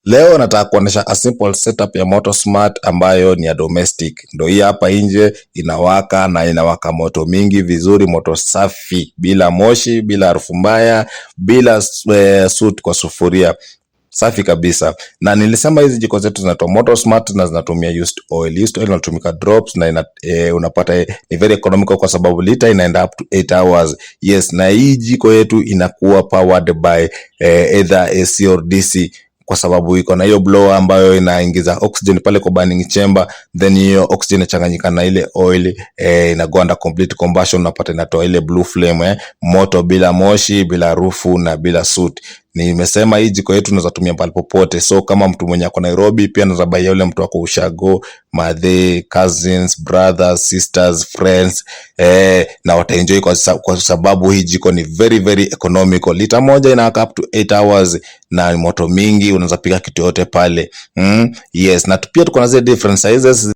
Leo nataka kuonesha a simple setup ya Moto Smart ambayo ni ya domestic. Ndio hii hapa nje inawaka na inawaka moto mingi vizuri, moto safi, bila moshi, bila harufu mbaya, bila soot kwa sufuria. Safi kabisa. Na nilisema hizi jiko zetu zinaitwa Moto Smart na zinatumia used oil. Used oil inatumika drops na unapata ni very economical kwa sababu lita inaenda up to 8 hours. Yes, na hii jiko yetu inakuwa powered by either AC or DC, kwa sababu iko na hiyo blower ambayo inaingiza oxygen pale kwa burning chamber, then hiyo oxygen inachanganyika na ile oil inago under complete combustion, unapata inatoa ile blue flame moto bila moshi, bila harufu na bila soot. Nimesema hii jiko yetu unaweza tumia pale popote, so kama mtu mwenye ako Nairobi pia unaweza buy yule mtu wako ushago, madhe, cousins, brothers, sisters, friends na wataenjoy kwa sababu hii jiko ni very very economical. Lita moja inawaka up to 8 hours na moto mingi, unaweza pika kitu yote pale. Yes, na pia tuko na zile different sizes.